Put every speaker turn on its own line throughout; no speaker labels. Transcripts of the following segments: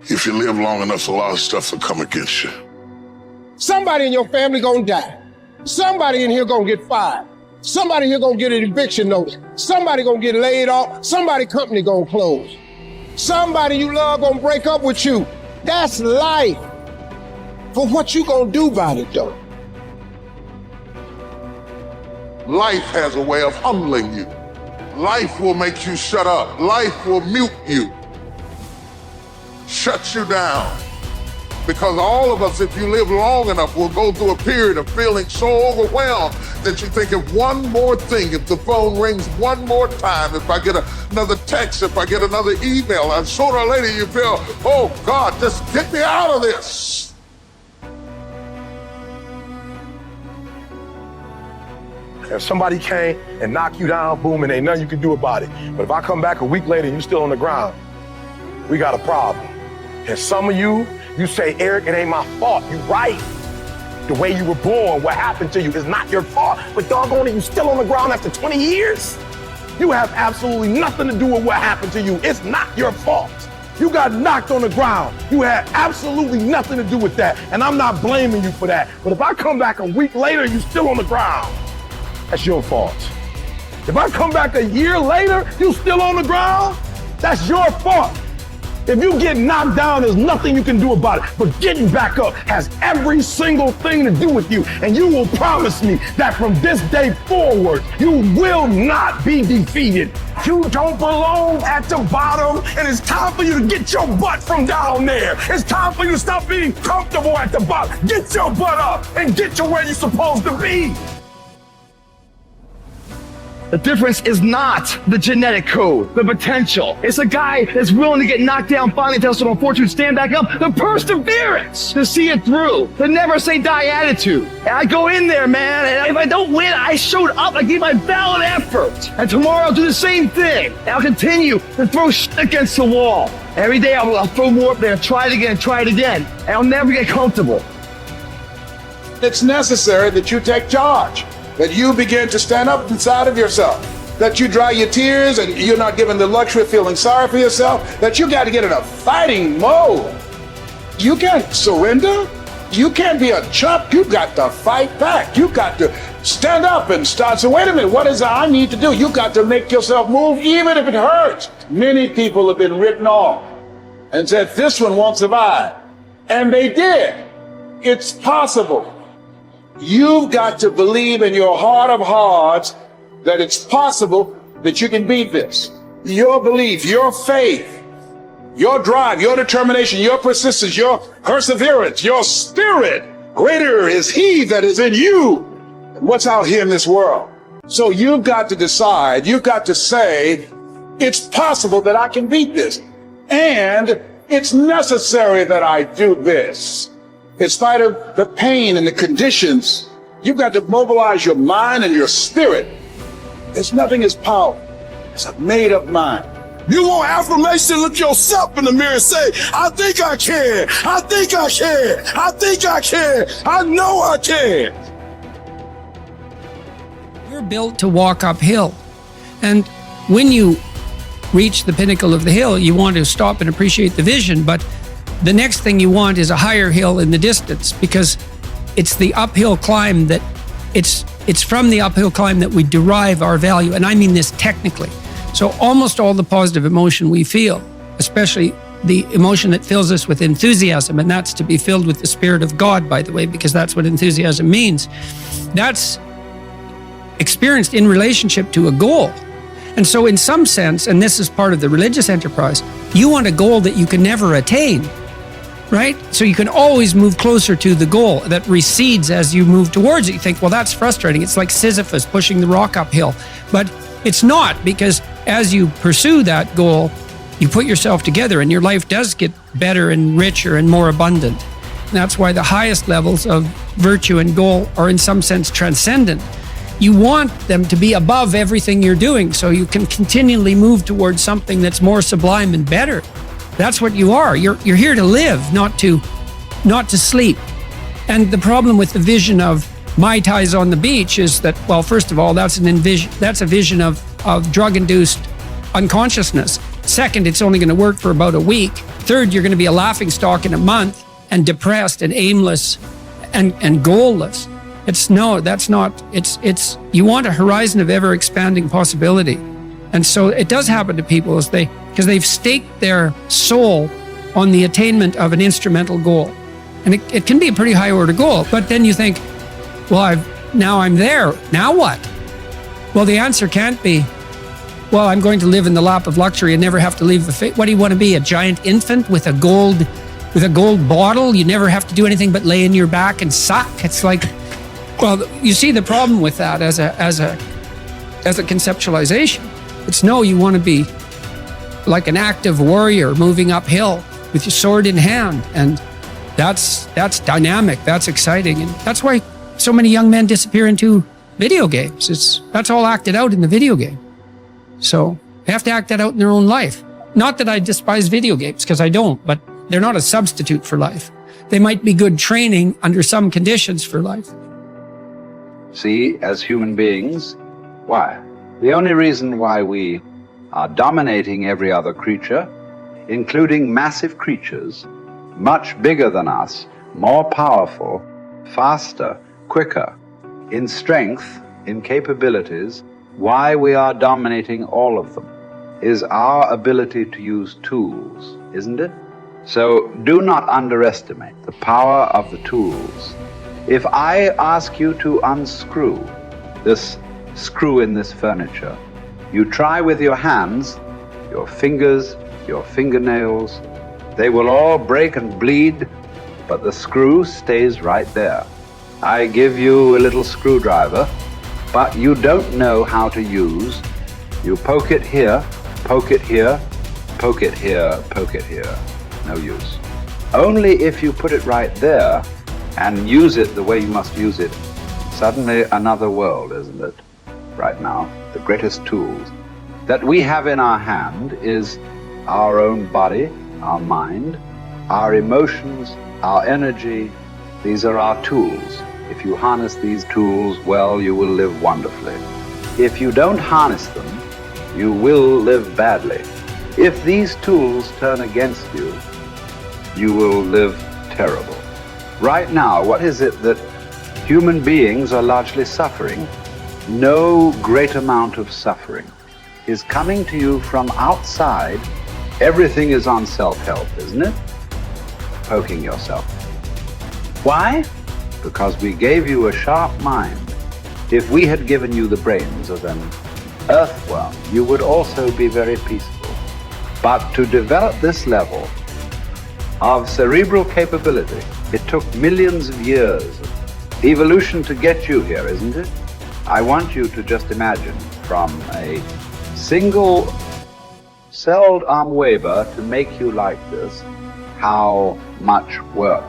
If you live long enough, a lot of stuff will come against you.
Somebody in your family gonna die. Somebody in here gonna get fired. Somebody here gonna get an eviction notice. Somebody gonna get laid off. Somebody company gonna close. Somebody you love gonna break up with you. That's life. But what you gonna do about it though?
Life has a way of humbling you. Life will make you shut up. Life will mute you. Shut you down. Because all of us, if you live long enough, will go through a period of feeling so overwhelmed that you think of one more thing, if the phone rings one more time, if I get another text, if I get another email, and sooner or later you feel, oh God, just get me out of this.
If somebody came and knocked you down, boom, and ain't nothing you can do about it. But if I come back a week later and you still on the ground, we got a problem. And some of you say, Eric, it ain't my fault. You right. The way you were born, what happened to you is not your fault. But doggone it, you still on the ground after 20 years? You have absolutely nothing to do with what happened to you. It's not your fault. You got knocked on the ground. You had absolutely nothing to do with that. And I'm not blaming you for that. But if I come back a week later, you still on the ground, that's your fault. If I come back a year later, you still on the ground, that's your fault. If you get knocked down, there's nothing you can do about it. But getting back up has every single thing to do with you. And you will promise me that from this day forward, you will not be defeated. You don't belong at the bottom, and it's time for you to get your butt from down there. It's time for you to stop being comfortable at the bottom. Get your butt up and get to where you're supposed to be.
The difference is not the genetic code, the potential. It's a guy that's willing to get knocked down, finally test on fortune, stand back up, the perseverance to see it through, the never say die attitude. And I go in there, man, and if I don't win, I showed up, I gave my valid effort. And tomorrow I'll do the same thing. And I'll continue to throw shit against the wall. Every day I'll throw more up there, try it again, and I'll never get comfortable.
It's necessary that you take charge, that you begin to stand up inside of yourself, that you dry your tears and you're not given the luxury of feeling sorry for yourself, that you got to get in a fighting mode. You can't surrender. You can't be a chump. You got to fight back. You got to stand up and start. So wait a minute, what is it I need to do? You got to make yourself move even if it hurts. Many people have been written off and said, this one won't survive. And they did. It's possible. You've got to believe in your heart of hearts that it's possible that you can beat this. Your belief, your faith, your drive, your determination, your persistence, your perseverance, your spirit. Greater is he that is in you than what's out here in this world. So you've got to decide, you've got to say, it's possible that I can beat this. And it's necessary that I do this. In spite of the pain and the conditions, you've got to mobilize your mind and your spirit. There's nothing as powerful as a made-up mind.
You want affirmation, look yourself in the mirror and say, I think I can, I think I can, I think I can, I know I can.
We're built to walk uphill. And when you reach the pinnacle of the hill, you want to stop and appreciate the vision, but the next thing you want is a higher hill in the distance, because it's the uphill climb that it's from the uphill climb that we derive our value. And I mean this technically. So almost all the positive emotion we feel, especially the emotion that fills us with enthusiasm, and that's to be filled with the Spirit of God, by the way, because that's what enthusiasm means. That's experienced in relationship to a goal. And so in some sense, and this is part of the religious enterprise, you want a goal that you can never attain, right? So you can always move closer to the goal that recedes as you move towards it. You think, well, that's frustrating. It's like Sisyphus pushing the rock uphill. But it's not, because as you pursue that goal, you put yourself together and your life does get better and richer and more abundant. And that's why the highest levels of virtue and goal are in some sense transcendent. You want them to be above everything you're doing so you can continually move towards something that's more sublime and better. That's what you are. You're here to live, not to sleep. And the problem with the vision of Mai Tais on the beach is that, well, first of all, that's a vision of drug-induced unconsciousness. Second, it's only going to work for about a week. Third, you're going to be a laughingstock in a month and depressed and aimless and goalless. You want a horizon of ever expanding possibility. And so it does happen to people because they've staked their soul on the attainment of an instrumental goal. And it can be a pretty high order goal, but then you think, well, now I'm there. Now what? Well, the answer can't be, well, I'm going to live in the lap of luxury and never have to leave the what do you want to be? A giant infant with a gold bottle? You never have to do anything but lay in your back and suck. It's like, well, you see the problem with that as a conceptualization. It's no, you want to be like an active warrior moving uphill with your sword in hand, and that's dynamic, that's exciting, and that's why so many young men disappear into video games. That's all acted out in the video game. So they have to act that out in their own life. Not that I despise video games, because I don't, but they're not a substitute for life. They might be good training under some conditions for life.
See, as human beings, why? The only reason why we are dominating every other creature, including massive creatures, much bigger than us, more powerful, faster, quicker, in strength, in capabilities, why we are dominating all of them is our ability to use tools, isn't it? So do not underestimate the power of the tools. If I ask you to unscrew this screw in this furniture, you try with your hands, your fingers, your fingernails, they will all break and bleed, but the screw stays right there. I give you a little screwdriver, but you don't know how to use. You poke it here, poke it here, poke it here, poke it here. No use. Only if you put it right there and use it the way you must use it, suddenly another world, isn't it? Right now, the greatest tools that we have in our hand is our own body, our mind, our emotions, our energy. These are our tools. If you harness these tools well, you will live wonderfully. If you don't harness them, you will live badly. If these tools turn against you, you will live terrible. Right now, what is it that human beings are largely suffering? No great amount of suffering is coming to you from outside. Everything is on self-help, isn't it? Poking yourself. Why? Because we gave you a sharp mind. If we had given you the brains of an earthworm, you would also be very peaceful. But to develop this level of cerebral capability, it took millions of years of evolution to get you here, isn't it? I want you to just imagine from a single celled amoeba to make you like this, how much work.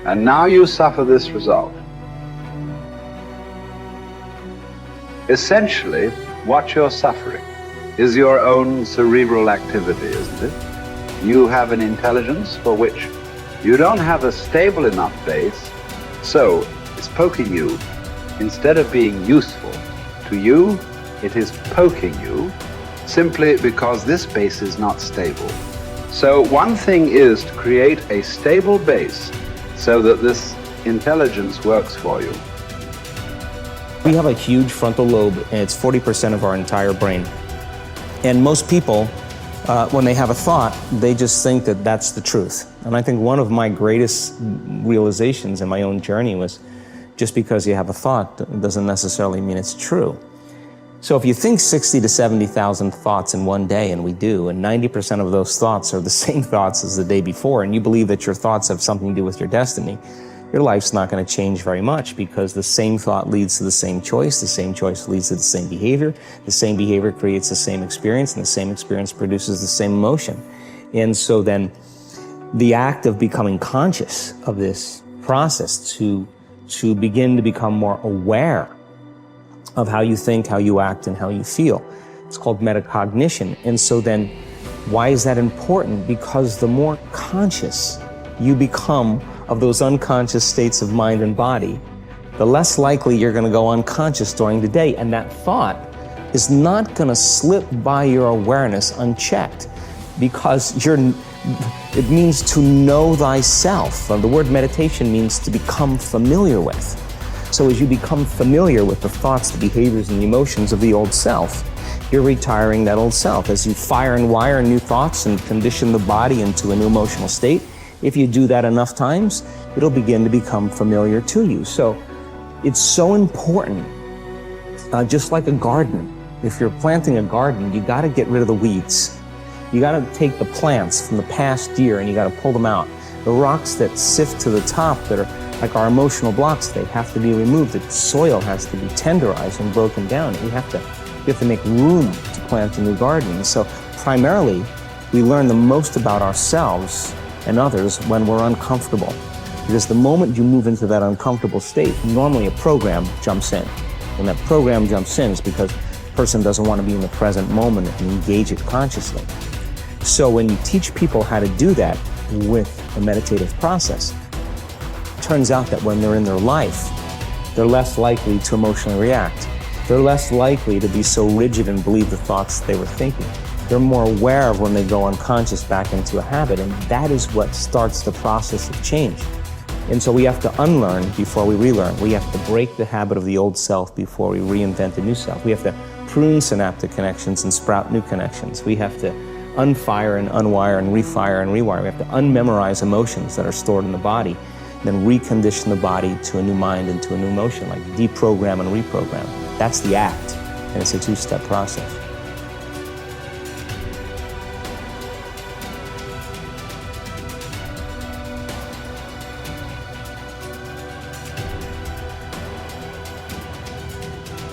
And now you suffer this result. Essentially, what you're suffering is your own cerebral activity, isn't it? You have an intelligence for which you don't have a stable enough base, so it's poking you. Instead of being useful to you, it is poking you simply because this base is not stable. So one thing is to create a stable base so that this intelligence works for you.
We have a huge frontal lobe, and it's 40% of our entire brain. And most people, when they have a thought, they just think that that's the truth. And I think one of my greatest realizations in my own journey was just because you have a thought doesn't necessarily mean it's true. So if you think 60 to 70,000 thoughts in one day, and we do, and 90% of those thoughts are the same thoughts as the day before, and you believe that your thoughts have something to do with your destiny, your life's not going to change very much, because the same thought leads to the same choice leads to the same behavior creates the same experience, and the same experience produces the same emotion. And so then the act of becoming conscious of this process to begin to become more aware of how you think, how you act, and how you feel. It's called metacognition. And so then, why is that important? Because the more conscious you become of those unconscious states of mind and body, the less likely you're going to go unconscious during the day. And that thought is not going to slip by your awareness unchecked, because it means to know thyself. The word meditation means to become familiar with. So as you become familiar with the thoughts, the behaviors, and the emotions of the old self, you're retiring that old self. As you fire and wire new thoughts and condition the body into a new emotional state, if you do that enough times, it'll begin to become familiar to you. So it's so important, just like a garden. If you're planting a garden, you got to get rid of the weeds. You got to take the plants from the past year and you got to pull them out. The rocks that sift to the top that are like our emotional blocks, they have to be removed. The soil has to be tenderized and broken down. You have to make room to plant a new garden. So primarily, we learn the most about ourselves and others when we're uncomfortable. Because the moment you move into that uncomfortable state, normally a program jumps in. When that program jumps in, it's because the person doesn't want to be in the present moment and engage it consciously. So when you teach people how to do that with a meditative process, it turns out that when they're in their life, they're less likely to emotionally react. They're less likely to be so rigid and believe the thoughts they were thinking. They're more aware of when they go unconscious back into a habit, and that is what starts the process of change. And so we have to unlearn before we relearn. We have to break the habit of the old self before we reinvent a new self. We have to prune synaptic connections and sprout new connections. We have to unfire and unwire and refire and rewire. We have to unmemorize emotions that are stored in the body, then recondition the body to a new mind and to a new emotion, like deprogram and reprogram. That's the act, and it's a two-step process.